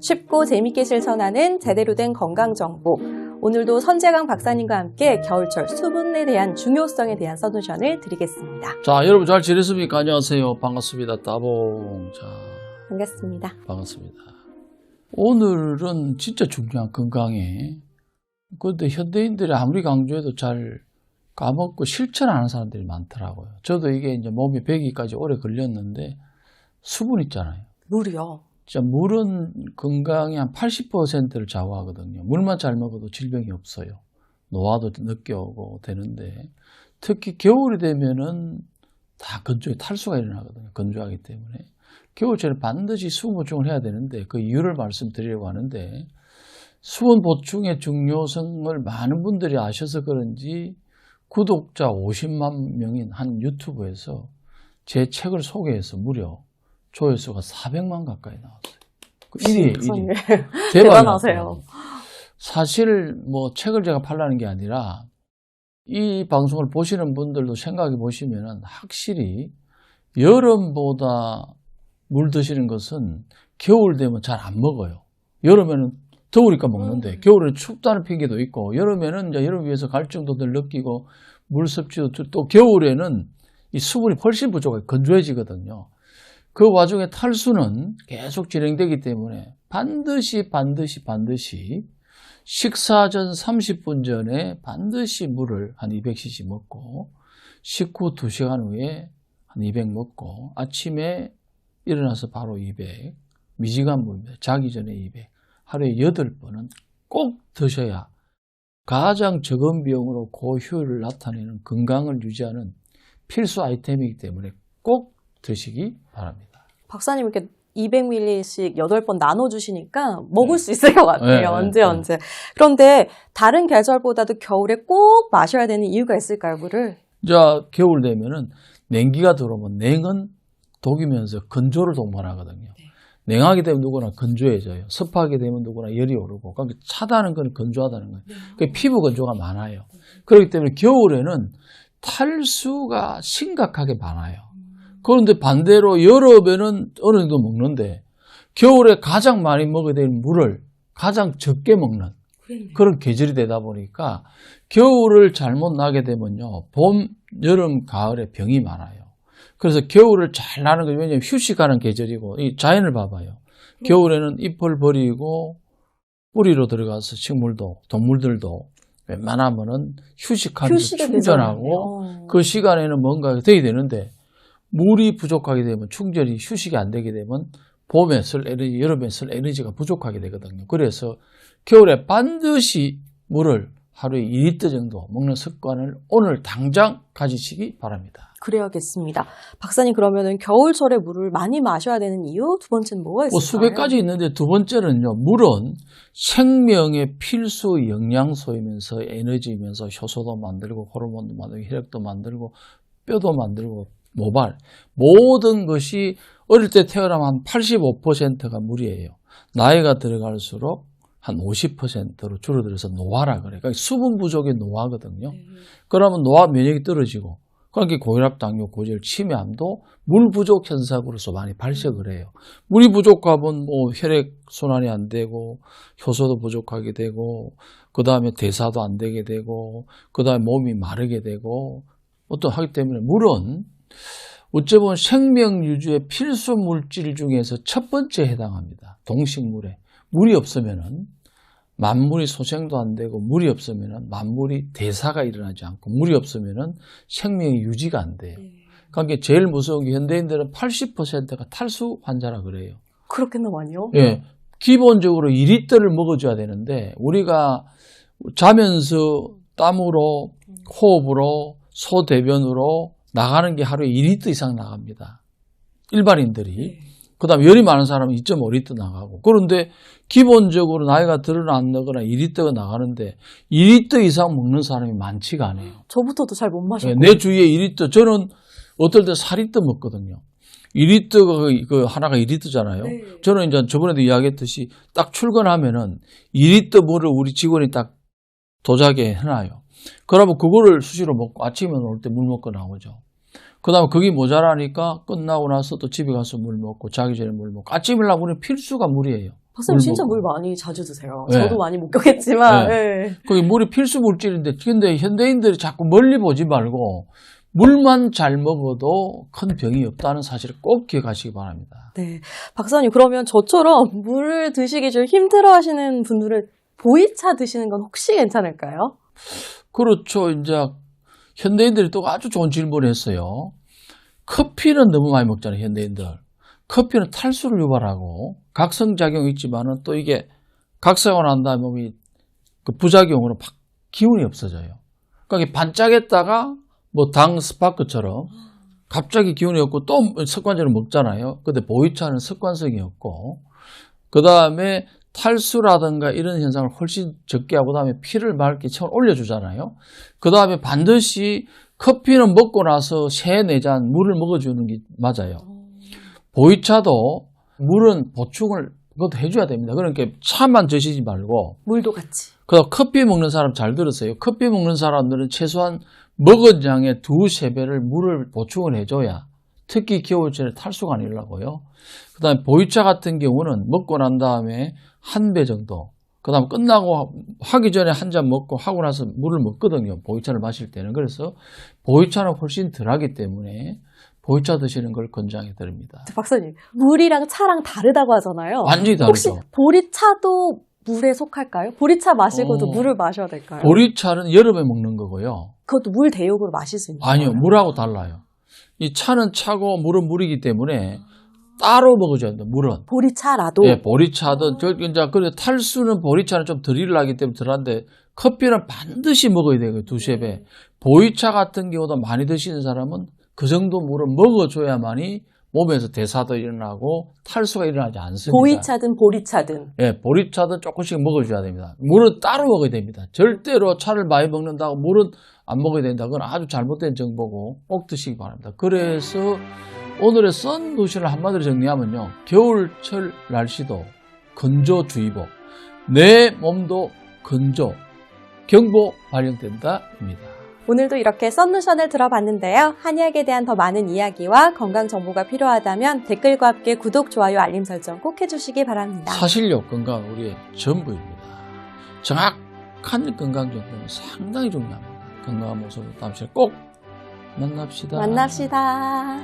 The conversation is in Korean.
쉽고 재밌게 실천하는 제대로 된 건강정보. 오늘도 선재강 박사님과 함께 겨울철 수분에 대한 중요성에 대한 서두션을 드리겠습니다. 자, 여러분 잘 지냈습니까? 안녕하세요. 반갑습니다. 따봉. 자, 반갑습니다. 반갑습니다. 오늘은 진짜 중요한 건강에, 그런데 현대인들이 아무리 강조해도 잘 까먹고 실천 안 하는 사람들이 많더라고요. 저도 이게 이제 몸이 배기까지 오래 걸렸는데, 수분 있잖아요. 물이요? 진짜 물은 건강의 한 80%를 좌우하거든요. 물만 잘 먹어도 질병이 없어요. 노화도 늦게 오고 되는데, 특히 겨울이 되면은 다 건조해, 탈수가 일어나거든요. 건조하기 때문에. 겨울철에 반드시 수분 보충을 해야 되는데, 그 이유를 말씀드리려고 하는데, 수분 보충의 중요성을 많은 분들이 아셔서 그런지 구독자 50만 명인 한 유튜브에서 제 책을 소개해서 무려 조회수가 400만 가까이 나왔어요. 1위. 대단하세요. 사실 뭐 책을 제가 팔라는 게 아니라 이 방송을 보시는 분들도 생각해 보시면 확실히 여름보다 물 드시는 것은 겨울 되면 잘 안 먹어요. 여름에는 더우니까 먹는데 겨울에는 춥다는 핑계도 있고, 여름에는 이제 여름 위해서 갈증도 덜 느끼고 물 섭취도, 또 겨울에는 이 수분이 훨씬 부족하게 건조해지거든요. 그 와중에 탈수는 계속 진행되기 때문에 반드시 식사 전 30분 전에 반드시 물을 한 200cc 먹고, 식후 2시간 후에 한 200 먹고, 아침에 일어나서 바로 200, 미지간 물, 자기 전에 200, 하루에 8번은 꼭 드셔야 가장 적은 비용으로 고효율을 나타내는 건강을 유지하는 필수 아이템이기 때문에 꼭 드시기 바랍니다. 박사님 이렇게 200ml씩 8번 나눠주시니까 먹을 수 있을 것 같아요. 언제. 그런데 다른 계절보다도 겨울에 꼭 마셔야 되는 이유가 있을까요, 물을? 자, 겨울 되면은 냉기가 들어오면 냉은 독이면서 건조를 동반하거든요. 냉하게 되면 누구나 건조해져요. 습하게 되면 누구나 열이 오르고. 그러니까 차다는 건 건조하다는 거예요. 그러니까 피부 건조가 많아요. 그렇기 때문에 겨울에는 탈수가 심각하게 많아요. 그런데 반대로 여름에는 어느 정도 먹는데, 겨울에 가장 많이 먹어야 되는 물을 가장 적게 먹는 그런 계절이 되다 보니까 겨울을 잘못 나게 되면요, 봄, 여름, 가을에 병이 많아요. 그래서 겨울을 잘 나는 거, 왜냐면 휴식하는 계절이고, 이 자연을 봐봐요. 겨울에는 잎을 버리고 뿌리로 들어가서 식물도, 동물들도 웬만하면은 휴식하면서 충전하고, 그 시간에는 뭔가 되게 되는데, 물이 부족하게 되면, 충전이 휴식이 안 되게 되면 봄에 쓸 에너지, 여름에 쓸 에너지가 부족하게 되거든요. 그래서 겨울에 반드시 물을 하루에 2리터 정도 먹는 습관을 오늘 당장 가지시기 바랍니다. 그래야겠습니다. 박사님, 그러면은 겨울철에 물을 많이 마셔야 되는 이유 두 번째는 뭐가 있을까요? 수백 가지 있는데, 두 번째는요, 물은 생명의 필수 영양소이면서 에너지이면서 효소도 만들고 호르몬도 만들고 혈액도 만들고 뼈도 만들고 모발, 모든 것이 어릴 때 태어나면 한 85%가 물이에요. 나이가 들어갈수록 한 50%로 줄어들어서 노화라 그래요. 그러니까 수분 부족이 노화거든요. 그러면 노화 면역이 떨어지고, 그러니까 고혈압, 당뇨, 고지혈, 치매암도 물 부족 현상으로서 많이 발생을 해요. 물이 부족하면 뭐 혈액 순환이 안 되고, 효소도 부족하게 되고, 그 다음에 대사도 안 되게 되고, 그 다음에 몸이 마르게 되고, 하기 때문에 물은 어찌 보면 생명 유지의 필수 물질 중에서 첫 번째에 해당합니다. 동식물에. 물이 없으면은 만물이 소생도 안 되고, 물이 없으면은 만물이 대사가 일어나지 않고, 물이 없으면은 생명이 유지가 안 돼요. 그러니까 제일 무서운 게 현대인들은 80%가 탈수 환자라 그래요. 그렇게나 많이요? 예. 기본적으로 2리터를 먹어줘야 되는데, 우리가 자면서 땀으로, 호흡으로, 소대변으로 나가는 게 하루에 2리터 이상 나갑니다. 일반인들이. 그 다음에 열이 많은 사람은 2.5리터 나가고. 그런데 기본적으로 나이가 들어나거나 2리터가 나가는데 2리터 이상 먹는 사람이 많지가 않아요. 저부터도 잘 못 마셔요. 내 주위에 2리터, 저는 어떨 때 4리터 먹거든요. 2리터가 그 하나가 2리터잖아요. 네. 저는 이제 저번에도 이야기했듯이 딱 출근하면은 2리터 물을 우리 직원이 딱 도자기에 해놔요. 그러면 그거를 수시로 먹고 아침에 올 때 물 먹고 나오죠. 그 다음에 그게 모자라니까 끝나고 나서 또 집에 가서 물 먹고 자기 전에 물 먹고, 아침에 나오면 필수가 물이에요. 박사님 진짜 물 많이 자주 드세요. 저도 많이 목격했지만. 그게 물이 필수 물질인데, 근데 현대인들이 자꾸 멀리 보지 말고 물만 잘 먹어도 큰 병이 없다는 사실을 꼭 기억하시기 바랍니다. 네. 박사님, 그러면 저처럼 물을 드시기 좀 힘들어 하시는 분들은 보이차 드시는 건 혹시 괜찮을까요? 그렇죠. 이제 현대인들이 또 아주 좋은 질문을 했어요. 커피는 너무 많이 먹잖아요, 현대인들. 커피는 탈수를 유발하고 각성작용이 있지만은 또 이게 각성하고 난 다음에 몸이 그 부작용으로 막 기운이 없어져요. 그러니까 반짝였다가 뭐 당 스파크처럼 갑자기 기운이 없고 또 습관적으로 먹잖아요. 근데 보이차는 습관성이 없고 그 다음에 탈수라든가 이런 현상을 훨씬 적게 하고 그다음에 피를 맑게 체온을 올려주잖아요. 그 다음에 반드시 커피는 먹고 나서 3-4잔 물을 먹어주는 게 맞아요. 보이차도 물은 보충을 그것도 해줘야 됩니다. 그러니까 차만 드시지 말고 물도 같이. 그다음 커피 먹는 사람 잘 들으세요. 커피 먹는 사람들은 최소한 먹은 양의 2-3배를 물을 보충을 해줘야 특히 겨울철에 탈수가 안 일어나고요. 그 다음에 보이차 같은 경우는 먹고 난 다음에 1배 정도, 그 다음 끝나고 하기 전에 1잔 먹고 하고 나서 물을 먹거든요. 보이차를 마실 때는. 그래서 보이차는 훨씬 덜하기 때문에 보이차 드시는 걸 권장해 드립니다. 박사님, 물이랑 차랑 다르다고 하잖아요. 완전히 다르죠. 혹시 보리차도 물에 속할까요? 보리차 마시고도 물을 마셔야 될까요? 보리차는 여름에 먹는 거고요. 그것도 물 대용으로 마실 수 있는 거예요? 아니요. 물하고 달라요. 이 차는 차고 물은 물이기 때문에 따로 먹어줘야 됩니다. 물은. 보리차라도? 예, 보리차든, 그래 탈수는 보리차는 좀 덜 일어나기 때문에 덜한데, 커피는 반드시 먹어야 돼요. 2-3배. 보이차 같은 경우도 많이 드시는 사람은 그 정도 물은 먹어줘야만이 몸에서 대사도 일어나고 탈수가 일어나지 않습니다. 보이차든 보리차든. 예, 보리차든 조금씩 먹어줘야 됩니다. 물은 따로 먹어야 됩니다. 절대로 차를 많이 먹는다고 물은 안 먹어야 된다. 그건 아주 잘못된 정보고 꼭 드시기 바랍니다. 그래서 오늘의 썬루션을 한마디로 정리하면요. 겨울철 날씨도 건조주의보, 내 몸도 건조, 경보 발령된다입니다. 오늘도 이렇게 썬루션을 들어봤는데요. 한의학에 대한 더 많은 이야기와 건강 정보가 필요하다면 댓글과 함께 구독, 좋아요, 알림 설정 꼭 해주시기 바랍니다. 사실력 건강은 우리의 전부입니다. 정확한 건강 정보는 상당히 중요합니다. 건강한 모습으로 다음 시간에 꼭 만납시다. 만납시다.